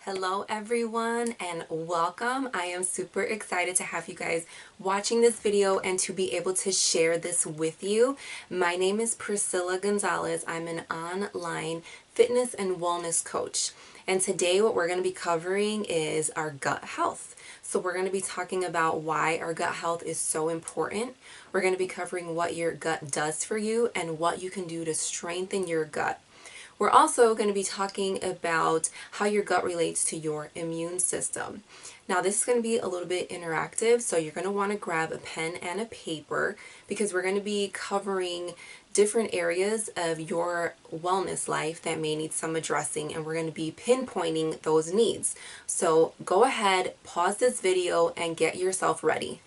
Hello everyone and welcome. I am super excited to have you guys watching this video and to be able to share this with you. My name is Priscilla Gonzalez. I'm an online fitness and wellness coach. And today what we're going to be covering is our gut health. So we're going to be talking about why our gut health is so important. We're going to be covering what your gut does for you and what you can do to strengthen your gut. We're also going to be talking about how your gut relates to your immune system. Now this is going to be a little bit interactive, so you're going to want to grab a pen and a paper because we're going to be covering different areas of your wellness life that may need some addressing, and we're going to be pinpointing those needs. So go ahead, pause this video and get yourself ready.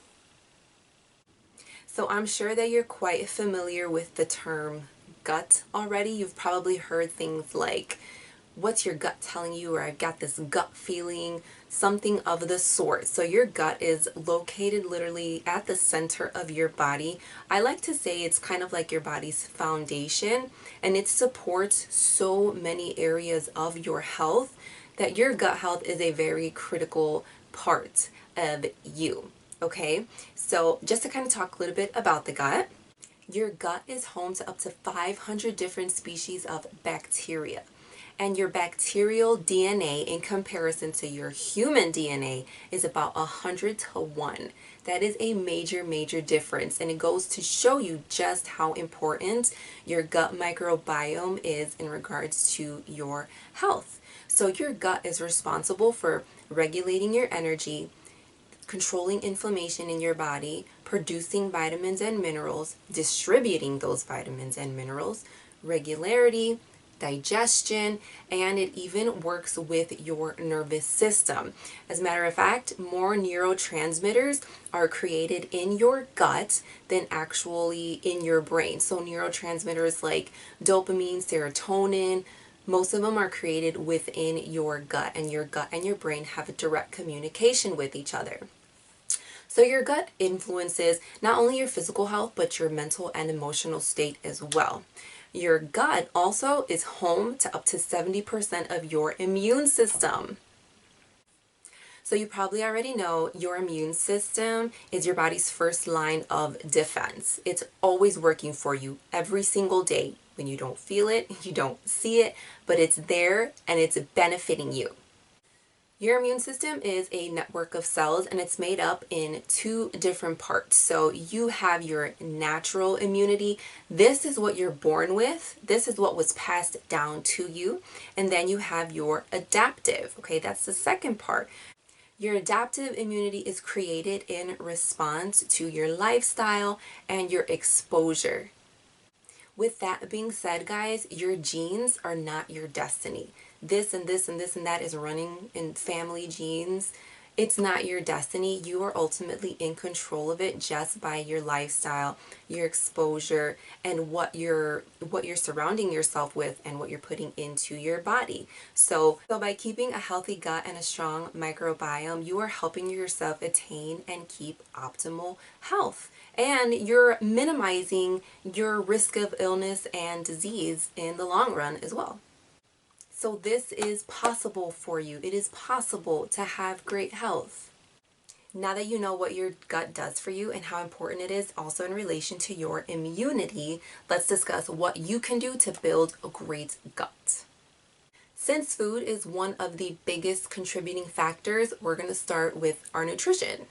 So I'm sure that you're quite familiar with the term gut already. You've probably heard things like, what's your gut telling you, or I've got this gut feeling, something of the sort. So your gut is located literally at the center of your body. I like to say it's kind of like your body's foundation, and it supports so many areas of your health that your gut health is a very critical part of you. Okay, so just to kind of talk a little bit about the gut. Your gut is home to up to 500 different species of bacteria. And your bacterial DNA in comparison to your human DNA is about 100 to 1. That is a major, major difference. And it goes to show you just how important your gut microbiome is in regards to your health. So your gut is responsible for regulating your energy, controlling inflammation in your body, producing vitamins and minerals, distributing those vitamins and minerals, regularity, digestion, and it even works with your nervous system. As a matter of fact, more neurotransmitters are created in your gut than actually in your brain. So neurotransmitters like dopamine, serotonin, most of them are created within your gut, and your gut and your brain have a direct communication with each other. So your gut influences not only your physical health, but your mental and emotional state as well. Your gut also is home to up to 70% of your immune system. So you probably already know your immune system is your body's first line of defense. It's always working for you every single day. When you don't feel it, you don't see it, but it's there and it's benefiting you. Your immune system is a network of cells, and it's made up in two different parts. So you have your natural immunity. This is what you're born with. This is what was passed down to you. And then you have your adaptive. Okay, that's the second part. Your adaptive immunity is created in response to your lifestyle and your exposure. With that being said, guys, your genes are not your destiny. This and this and this and that is running in family genes. It's not your destiny. You are ultimately in control of it just by your lifestyle, your exposure, and what you're surrounding yourself with and what you're putting into your body. So by keeping a healthy gut and a strong microbiome, you are helping yourself attain and keep optimal health. And you're minimizing your risk of illness and disease in the long run as well. So this is possible for you. It is possible to have great health. Now that you know what your gut does for you and how important it is also in relation to your immunity, let's discuss what you can do to build a great gut. Since food is one of the biggest contributing factors, we're going to start with our nutrition.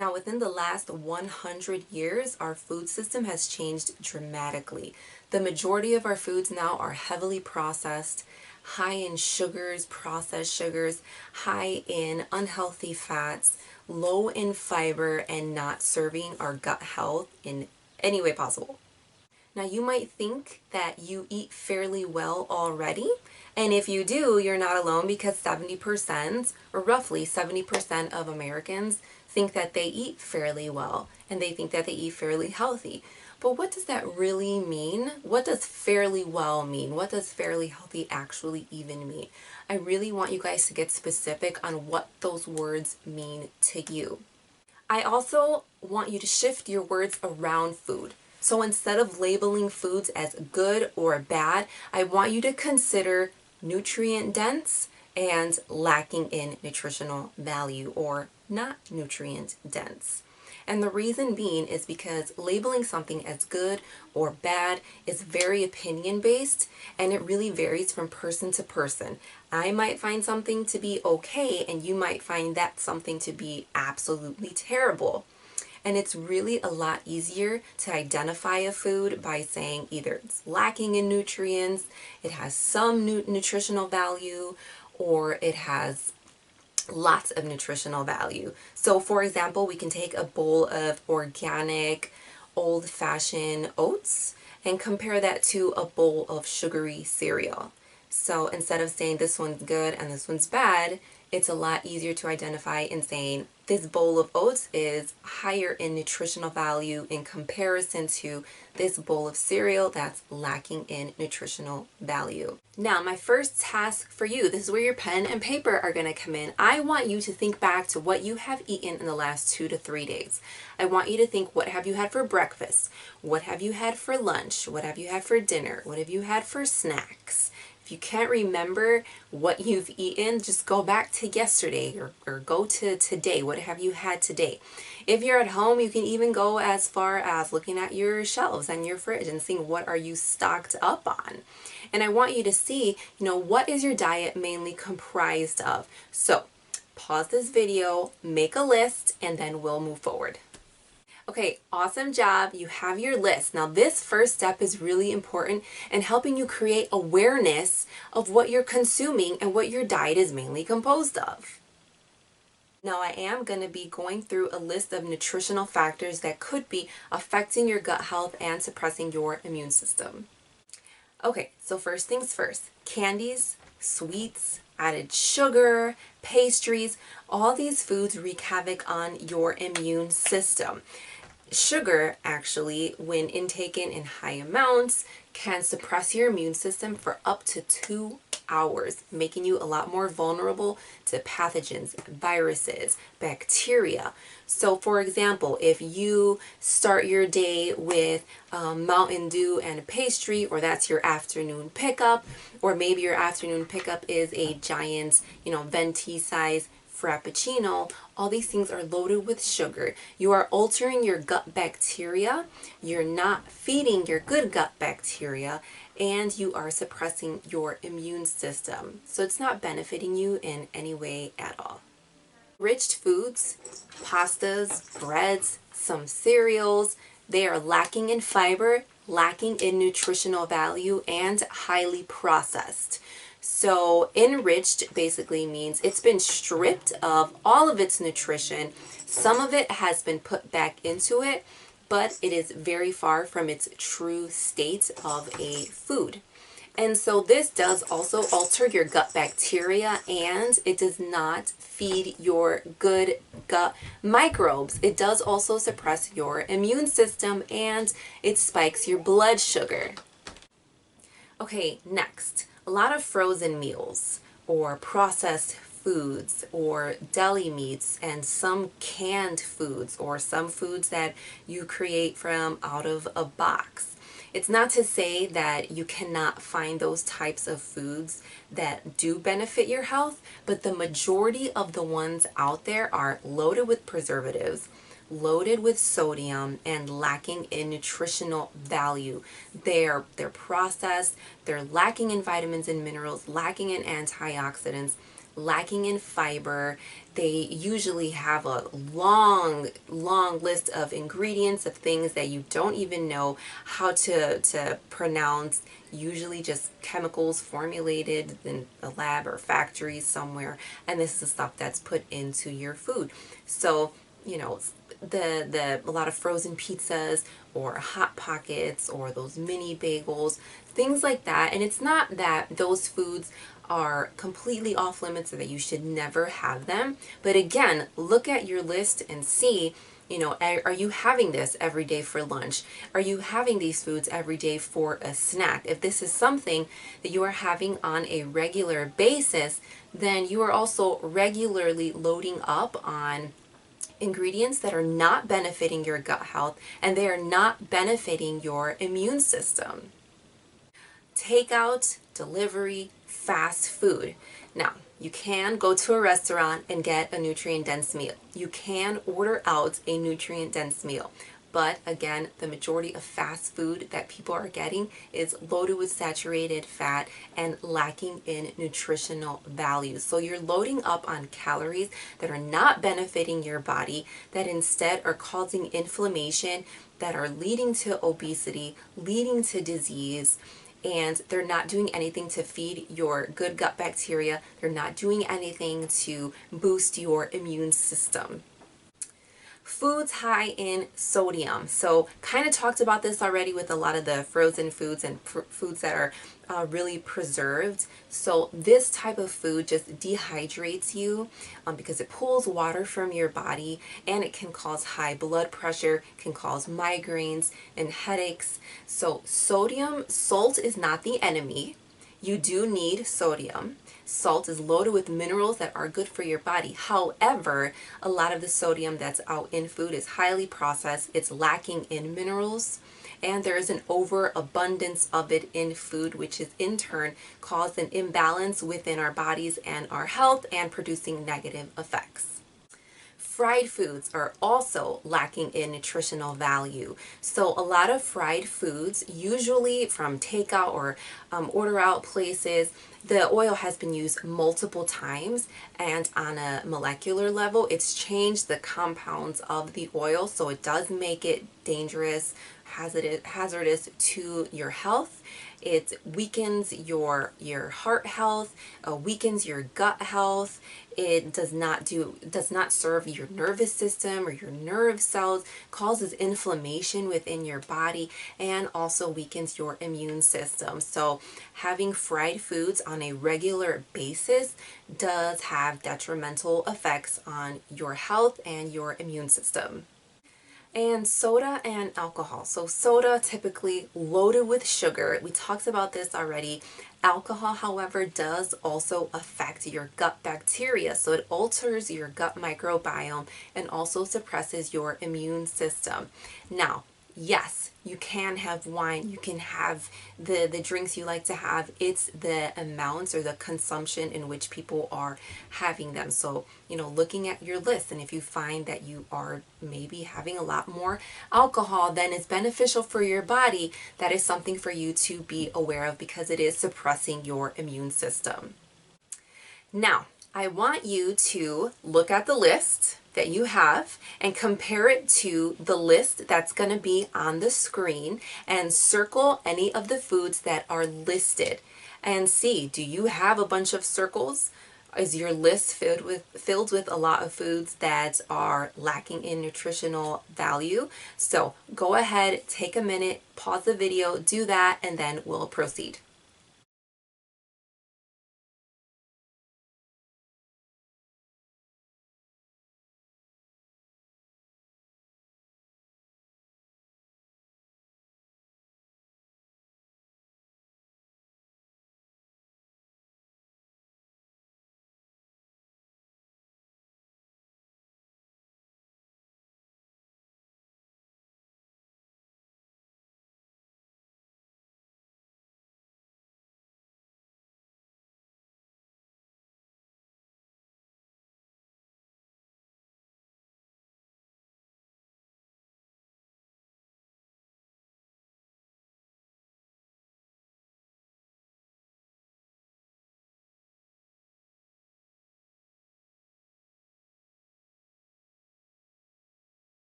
Now, within the last 100 years, our food system has changed dramatically. The majority of our foods now are heavily processed, high in sugars, processed sugars, high in unhealthy fats, low in fiber, and not serving our gut health in any way possible. Now, you might think that you eat fairly well already, and if you do, you're not alone, because 70%, or roughly 70% of Americans think that they eat fairly well, and they think that they eat fairly healthy. But what does that really mean? What does fairly well mean? What does fairly healthy actually even mean? I really want you guys to get specific on what those words mean to you. I also want you to shift your words around food. So instead of labeling foods as good or bad, I want you to consider nutrient dense and lacking in nutritional value or not nutrient dense. And the reason being is because labeling something as good or bad is very opinion based, and it really varies from person to person. I might find something to be okay and you might find that something to be absolutely terrible. And it's really a lot easier to identify a food by saying either it's lacking in nutrients, it has some nutritional value, or it has lots of nutritional value. So for example, we can take a bowl of organic old-fashioned oats and compare that to a bowl of sugary cereal. So instead of saying this one's good and this one's bad, it's a lot easier to identify in saying this bowl of oats is higher in nutritional value in comparison to this bowl of cereal that's lacking in nutritional value. Now, my first task for you, this is where your pen and paper are going to come in. I want you to think back to what you have eaten in the last 2 to 3 days. I want you to think, what have you had for breakfast? What have you had for lunch? What have you had for dinner? What have you had for snacks? If you can't remember what you've eaten, just go back to yesterday or go to today. What have you had today? If you're at home, you can even go as far as looking at your shelves and your fridge and seeing what are you stocked up on. And I want you to see, what is your diet mainly comprised of? So pause this video, make a list, and then we'll move forward. Okay, awesome job. You have your list. Now this first step is really important in helping you create awareness of what you're consuming and what your diet is mainly composed of. Now I am going to be going through a list of nutritional factors that could be affecting your gut health and suppressing your immune system. Okay, so first things first, candies, sweets, added sugar, pastries, all these foods wreak havoc on your immune system. Sugar, actually, when intaken in high amounts, can suppress your immune system for up to 2 hours, making you a lot more vulnerable to pathogens, viruses, bacteria. So for example, if you start your day with Mountain Dew and a pastry, or that's your afternoon pickup, or maybe your afternoon pickup is a giant, venti size frappuccino, all these things are loaded with sugar. You are altering your gut bacteria, you're not feeding your good gut bacteria, and you are suppressing your immune system. So it's not benefiting you in any way at all. Rich foods, pastas, breads, some cereals, they are lacking in fiber, lacking in nutritional value, and highly processed. So enriched basically means it's been stripped of all of its nutrition. Some of it has been put back into it, but it is very far from its true state of a food. And so this does also alter your gut bacteria, and it does not feed your good gut microbes. It does also suppress your immune system, and it spikes your blood sugar. Okay, next, a lot of frozen meals or processed foods or deli meats and some canned foods or some foods that you create from out of a box. It's not to say that you cannot find those types of foods that do benefit your health, but the majority of the ones out there are loaded with preservatives, loaded with sodium, and lacking in nutritional value. They're processed, they're lacking in vitamins and minerals, lacking in antioxidants, lacking in fiber. They usually have a long list of ingredients of things that you don't even know how to pronounce, usually just chemicals formulated in a lab or factory somewhere, and this is the stuff that's put into your food. So, a lot of frozen pizzas or Hot Pockets or those mini bagels, things like that. And it's not that those foods are completely off limits or that you should never have them. But again, look at your list and see, are you having this every day for lunch? Are you having these foods every day for a snack? If this is something that you are having on a regular basis, then you are also regularly loading up on ingredients that are not benefiting your gut health, and they are not benefiting your immune system. Takeout, delivery, fast food. Now, You can go to a restaurant and get a nutrient-dense meal. You can order out a nutrient-dense meal. But again, the majority of fast food that people are getting is loaded with saturated fat and lacking in nutritional value. So you're loading up on calories that are not benefiting your body, that instead are causing inflammation, that are leading to obesity, leading to disease, and they're not doing anything to feed your good gut bacteria. They're not doing anything to boost your immune system. Foods high in sodium. So kind of talked about this already with a lot of the frozen foods and foods that are really preserved. So this type of food just dehydrates you because it pulls water from your body, and it can cause high blood pressure, can cause migraines and headaches. So salt is not the enemy. You do need sodium. Salt is loaded with minerals that are good for your body. However, a lot of the sodium that's out in food is highly processed. It's lacking in minerals, and there is an overabundance of it in food, which is in turn caused an imbalance within our bodies and our health and producing negative effects. Fried foods are also lacking in nutritional value. So a lot of fried foods, usually from takeout or order out places, the oil has been used multiple times, and on a molecular level, it's changed the compounds of the oil, so it does make it dangerous, hazardous to your health. It weakens your heart health, weakens your gut health. It does not serve your nervous system or your nerve cells, causes inflammation within your body, and also weakens your immune system. So having fried foods on a regular basis does have detrimental effects on your health and your immune system. And soda and alcohol. So soda typically loaded with sugar. We talked about this already. Alcohol, however, does also affect your gut bacteria. So it alters your gut microbiome and also suppresses your immune system. Now, yes, you can have wine, you can have the drinks you like to have. It's the amounts or the consumption in which people are having them. So, looking at your list, and if you find that you are maybe having a lot more alcohol than is beneficial for your body, that is something for you to be aware of because it is suppressing your immune system. Now, I want you to look at the list that you have and compare it to the list that's going to be on the screen, and circle any of the foods that are listed and see, do you have a bunch of circles? Is your list filled with a lot of foods that are lacking in nutritional value? So go ahead, take a minute, pause the video, do that, and then we'll proceed.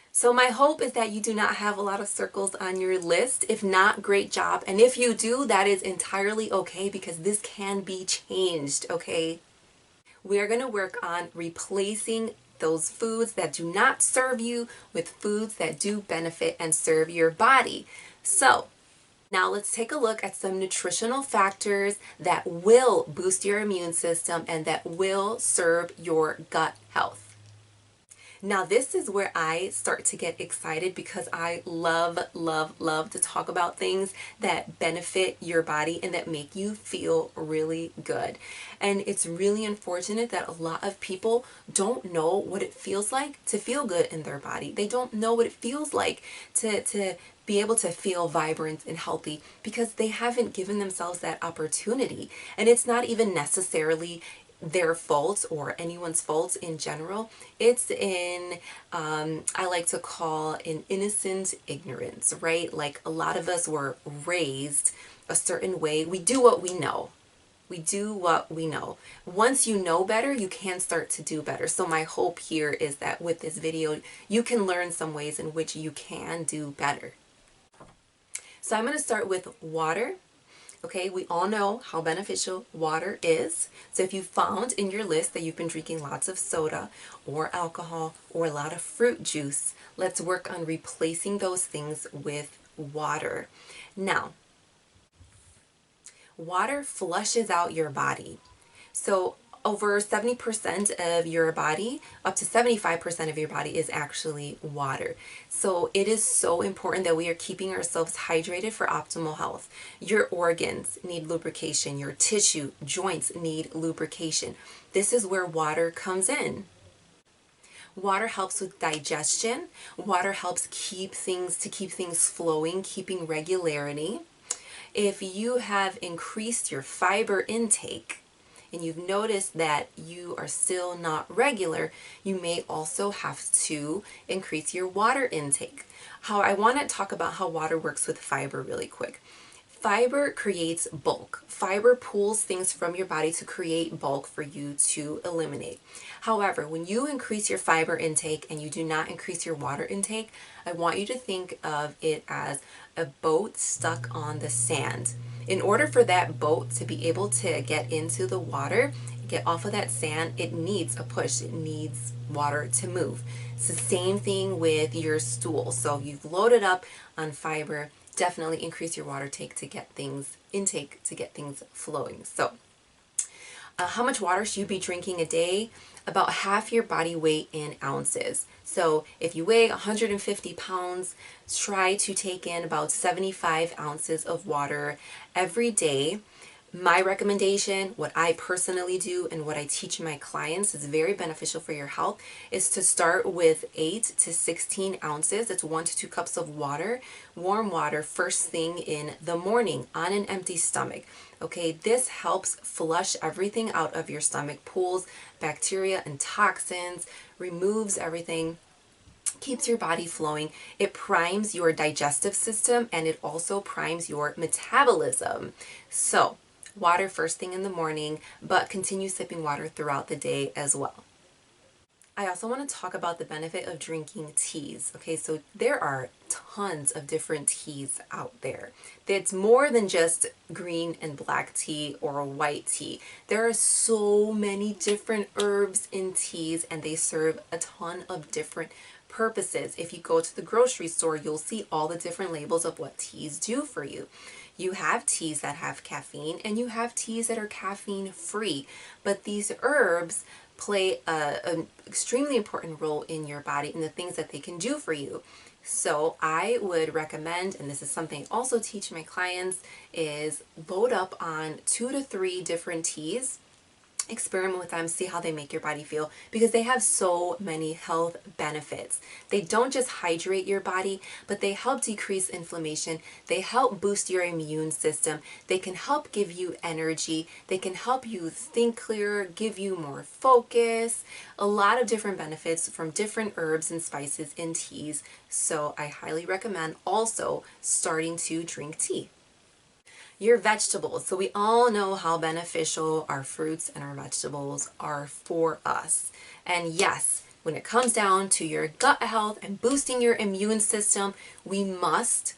So my hope is that you do not have a lot of circles on your list. If not, great job. And if you do, that is entirely okay because this can be changed, okay? We are going to work on replacing those foods that do not serve you with foods that do benefit and serve your body. So now let's take a look at some nutritional factors that will boost your immune system and that will serve your gut health. Now this is where I start to get excited because I love, love, love to talk about things that benefit your body and that make you feel really good. And it's really unfortunate that a lot of people don't know what it feels like to feel good in their body. They don't know what it feels like to be able to feel vibrant and healthy because they haven't given themselves that opportunity. And it's not even necessarily their fault or anyone's fault in general. It's I like to call an innocent ignorance, right? Like a lot of us were raised a certain way. We do what we know. We do what we know. Once you know better, you can start to do better. So my hope here is that with this video, you can learn some ways in which you can do better. So I'm going to start with water. Okay, we all know how beneficial water is. So if you found in your list that you've been drinking lots of soda or alcohol or a lot of fruit juice, let's work on replacing those things with water. Now, water flushes out your body. So over 70% of your body, up to 75% of your body is actually water. So it is so important that we are keeping ourselves hydrated for optimal health. Your organs need lubrication. Your tissue, joints need lubrication. This is where water comes in. Water helps with digestion. Water helps keep things flowing, keeping regularity. If you have increased your fiber intake, and you've noticed that you are still not regular, you may also have to increase your water intake. I want to talk about how water works with fiber really quick. Fiber creates bulk. Fiber pulls things from your body to create bulk for you to eliminate. However, when you increase your fiber intake and you do not increase your water intake, I want you to think of it as a boat stuck on the sand. In order for that boat to be able to get into the water, get off of that sand, it needs a push. It needs water to move. It's the same thing with your stool. So you've loaded up on fiber, definitely increase your water intake to get things flowing. So how much water should you be drinking a day? About half your body weight in ounces. So if you weigh 150 pounds, try to take in about 75 ounces of water every day. My recommendation, what I personally do and what I teach my clients is very beneficial for your health, is to start with 8 to 16 ounces. That's 1 to 2 cups of water, warm water, first thing in the morning on an empty stomach. Okay, this helps flush everything out of your stomach, pulls bacteria and toxins, removes everything, keeps your body flowing. It primes your digestive system and it also primes your metabolism. So, water first thing in the morning, but continue sipping water throughout the day as well. I also want to talk about the benefit of drinking teas. Okay, so there are tons of different teas out there. It's more than just green and black tea or white tea. There are so many different herbs in teas and they serve a ton of different purposes. If you go to the grocery store, you'll see all the different labels of what teas do for you. You have teas that have caffeine and you have teas that are caffeine free, but these herbs play an extremely important role in your body and the things that they can do for you. So I would recommend, and this is something I also teach my clients, is load up on 2 to 3 different teas. Experiment with them, see how they make your body feel, because they have so many health benefits. They don't just hydrate your body, but they help decrease inflammation. They help boost your immune system. They can help give you energy. They can help you think clearer, give you more focus. A lot of different benefits from different herbs and spices in teas. So I highly recommend also starting to drink tea. Your vegetables. So we all know how beneficial our fruits and our vegetables are for us. And yes, when it comes down to your gut health and boosting your immune system, we must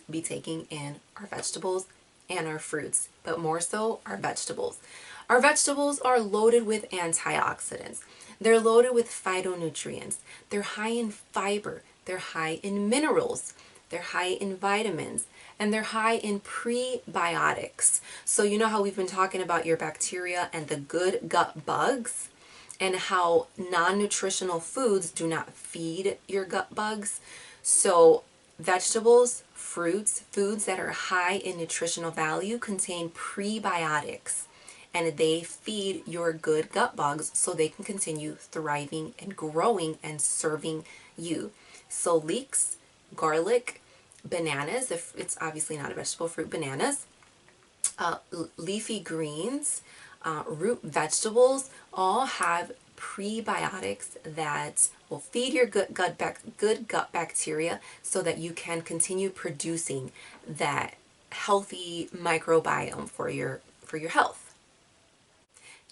be taking in our vegetables and our fruits, but more so our vegetables. Our vegetables are loaded with antioxidants. They're loaded with phytonutrients. They're high in fiber. They're high in minerals. They're high in vitamins, and they're high in prebiotics. So you know how we've been talking about your bacteria and the good gut bugs, and how non-nutritional foods do not feed your gut bugs. So vegetables, fruits, foods that are high in nutritional value contain prebiotics, and they feed your good gut bugs so they can continue thriving and growing and serving you. So leeks, garlic, bananas, if it's obviously not a vegetable fruit, bananas, leafy greens, root vegetables, all have prebiotics that will feed your good gut bacteria so that you can continue producing that healthy microbiome for your health.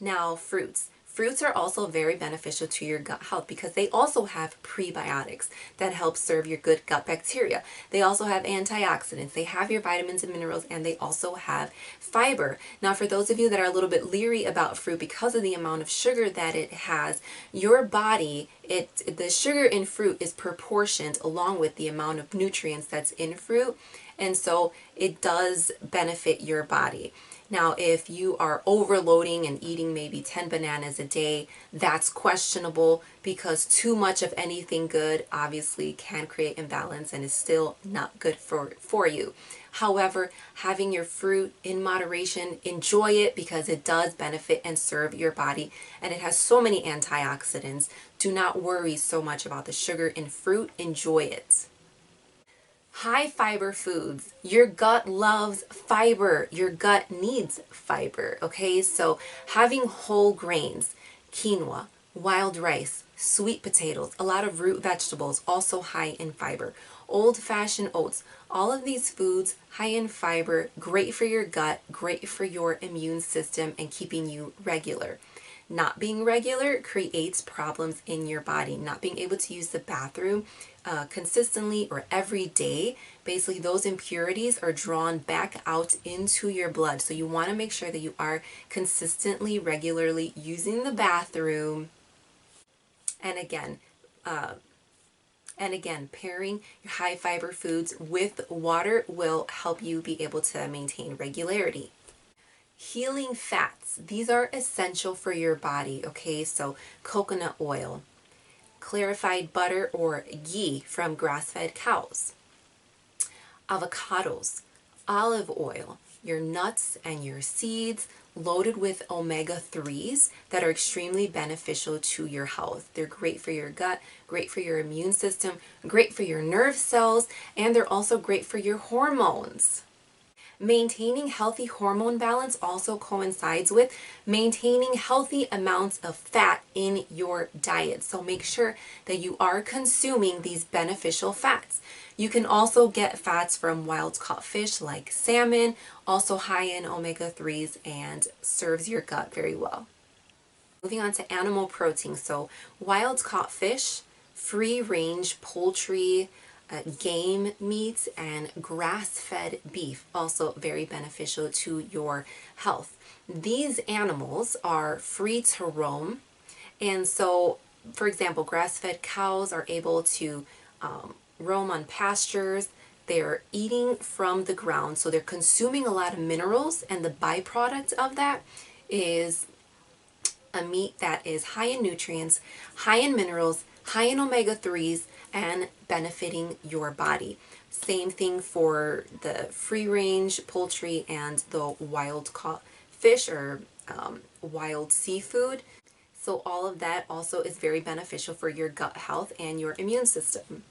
Now, fruits. Fruits are also very beneficial to your gut health because they also have prebiotics that help serve your good gut bacteria. They also have antioxidants, they have your vitamins and minerals, and they also have fiber. Now, for those of you that are a little bit leery about fruit because of the amount of sugar that it has, your body, the sugar in fruit is proportioned along with the amount of nutrients that's in fruit, and so it does benefit your body. Now, if you are overloading and eating maybe 10 bananas a day, that's questionable because too much of anything good obviously can create imbalance and is still not good for you. However, having your fruit in moderation, enjoy it because it does benefit and serve your body, and it has so many antioxidants. Do not worry so much about the sugar in fruit. Enjoy it. High fiber foods. Your gut loves fiber. Your gut needs fiber, okay? So having whole grains, quinoa, wild rice, sweet potatoes, a lot of root vegetables, also high in fiber. Old-fashioned oats, all of these foods high in fiber, great for your gut, great for your immune system and keeping you regular. Not being regular creates problems in your body. Not being able to use the bathroom consistently or every day, basically those impurities are drawn back out into your blood. So you want to make sure that you are consistently, regularly using the bathroom. And again, pairing your high fiber foods with water will help you be able to maintain regularity. Healing fats. These are essential for your body, okay? So coconut oil, clarified butter or ghee from grass-fed cows, avocados, olive oil, your nuts and your seeds loaded with omega-3s that are extremely beneficial to your health. They're great for your gut, great for your immune system, great for your nerve cells, and they're also great for your hormones. Maintaining healthy hormone balance also coincides with maintaining healthy amounts of fat in your diet. So make sure that you are consuming these beneficial fats. You can also get fats from wild caught fish like salmon, also high in omega-3s and serves your gut very well. Moving on to animal protein. So wild caught fish, free range poultry, game meat, and grass-fed beef, also very beneficial to your health. These animals are free to roam, and so, for example, grass-fed cows are able to roam on pastures. They're eating from the ground, so they're consuming a lot of minerals, and the byproduct of that is a meat that is high in nutrients, high in minerals, high in omega-3s, and benefiting your body. Same thing for the free-range poultry and the wild-caught fish or wild seafood. So all of that also is very beneficial for your gut health and your immune system.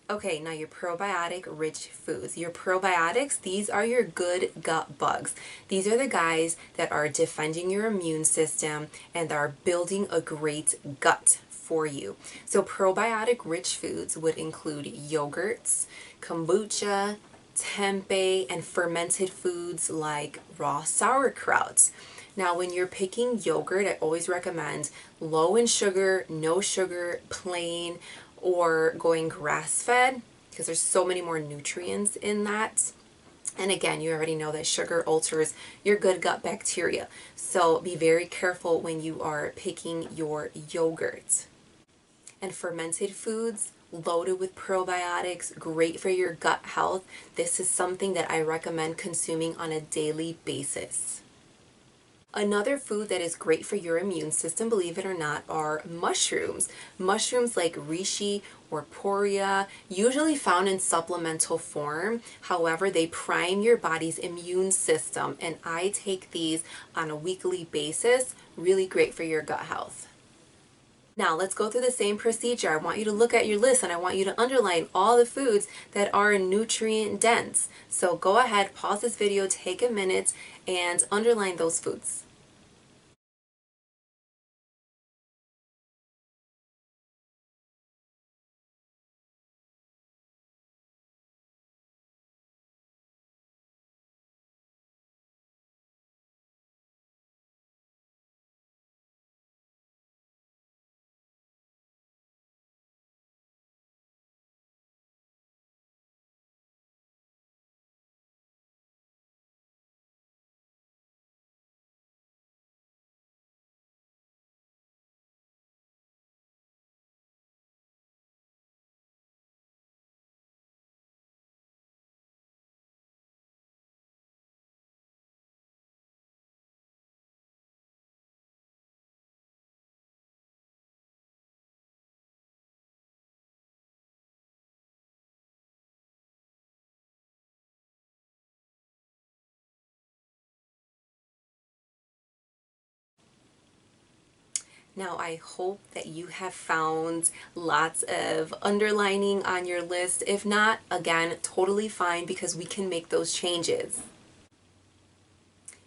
Okay, now your probiotic-rich foods. Your probiotics, these are your good gut bugs. These are the guys that are defending your immune system and are building a great gut for you. So probiotic-rich foods would include yogurts, kombucha, tempeh, and fermented foods like raw sauerkrauts. Now, when you're picking yogurt, I always recommend low in sugar, no sugar, plain, or going grass-fed because there's so many more nutrients in that. And again, you already know that sugar alters your good gut bacteria. So be very careful when you are picking your yogurt. And fermented foods loaded with probiotics, great for your gut health. This is something that I recommend consuming on a daily basis. Another food that is great for your immune system, believe it or not, are mushrooms. Mushrooms like reishi or poria, usually found in supplemental form. However, they prime your body's immune system, and I take these on a weekly basis. Really great for your gut health. Now let's go through the same procedure. I want you to look at your list and I want you to underline all the foods that are nutrient dense. So go ahead, pause this video, take a minute, and underline those foods. Now, I hope that you have found lots of underlining on your list. If not, again, totally fine because we can make those changes.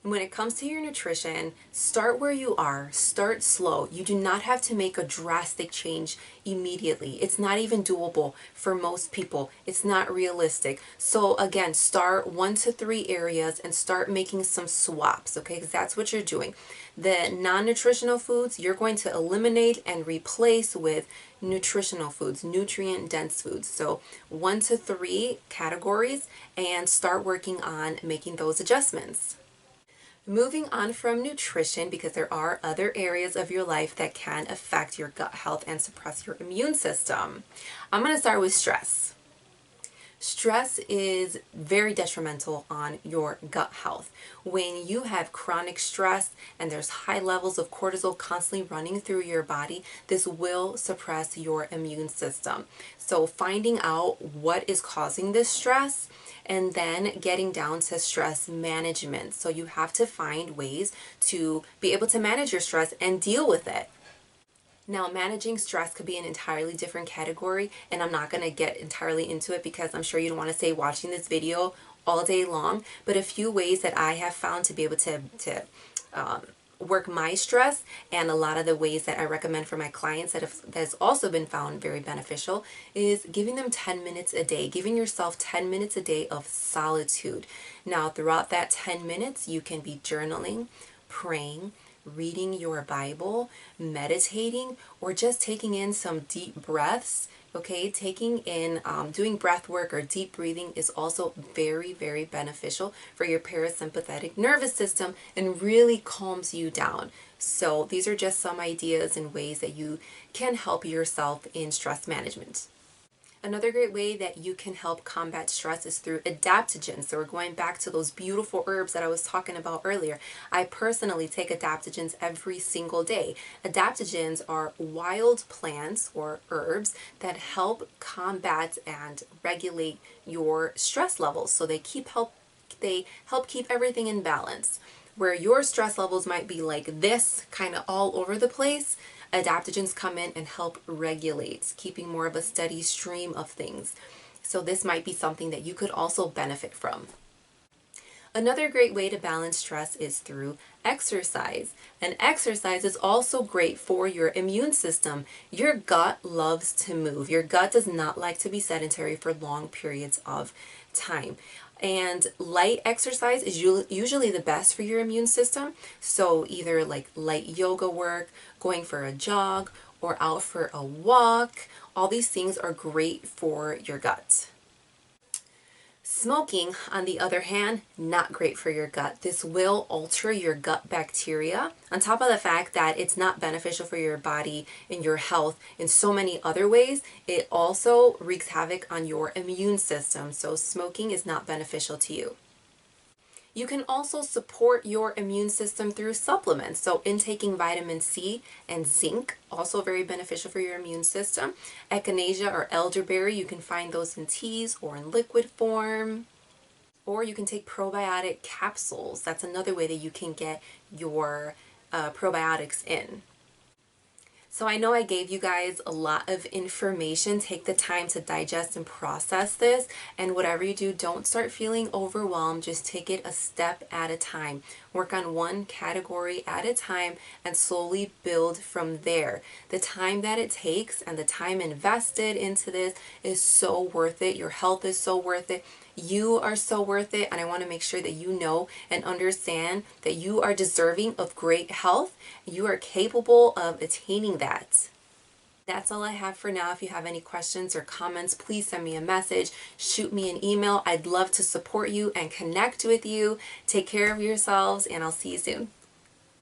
And when it comes to your nutrition, start where you are, start slow. You do not have to make a drastic change immediately. It's not even doable for most people. It's not realistic. So again, start 1 to 3 areas and start making some swaps, okay? Because that's what you're doing. The non-nutritional foods, you're going to eliminate and replace with nutritional foods, nutrient dense foods. So 1 to 3 categories and start working on making those adjustments. Moving on from nutrition, because there are other areas of your life that can affect your gut health and suppress your immune system. I'm going to start with stress. Stress is very detrimental on your gut health. When you have chronic stress and there's high levels of cortisol constantly running through your body, this will suppress your immune system. So finding out what is causing this stress and then getting down to stress management. So you have to find ways to be able to manage your stress and deal with it. Now, managing stress could be an entirely different category, and I'm not going to get entirely into it because I'm sure you don't want to stay watching this video all day long, but a few ways that I have found to be able to work my stress, and a lot of the ways that I recommend for my clients that has also been found very beneficial, is giving them 10 minutes a day, giving yourself 10 minutes a day of solitude. Now, throughout that 10 minutes, you can be journaling, praying, reading your Bible, meditating, or just taking in some deep breaths. Okay, taking in, doing breath work or deep breathing is also very, very beneficial for your parasympathetic nervous system and really calms you down. So these are just some ideas and ways that you can help yourself in stress management. Another great way that you can help combat stress is through adaptogens. So we're going back to those beautiful herbs that I was talking about earlier. I personally take adaptogens every single day. Adaptogens are wild plants or herbs that help combat and regulate your stress levels. So they help keep everything in balance. Where your stress levels might be like this, kind of all over the place, adaptogens come in and help regulate, keeping more of a steady stream of things. So this might be something that you could also benefit from. Another great way to balance stress is through exercise. And exercise is also great for your immune system. Your gut loves to move. Your gut does not like to be sedentary for long periods of time. And light exercise is usually the best for your immune system. So either like light yoga work, going for a jog, or out for a walk. All these things are great for your gut. Smoking, on the other hand, not great for your gut. This will alter your gut bacteria, on top of the fact that it's not beneficial for your body and your health in so many other ways. It also wreaks havoc on your immune system, so smoking is not beneficial to you. You can also support your immune system through supplements. So intaking vitamin C and zinc, also very beneficial for your immune system. Echinacea or elderberry, you can find those in teas or in liquid form. Or you can take probiotic capsules. That's another way that you can get your probiotics in. So I know I gave you guys a lot of information. Take the time to digest and process this. And whatever you do, don't start feeling overwhelmed. Just take it a step at a time. Work on one category at a time and slowly build from there. The time that it takes and the time invested into this is so worth it. Your health is so worth it. You are so worth it, and I want to make sure that you know and understand that you are deserving of great health. You are capable of attaining that. That's all I have for now. If you have any questions or comments, please send me a message, shoot me an email. I'd love to support you and connect with you. Take care of yourselves, and I'll see you soon.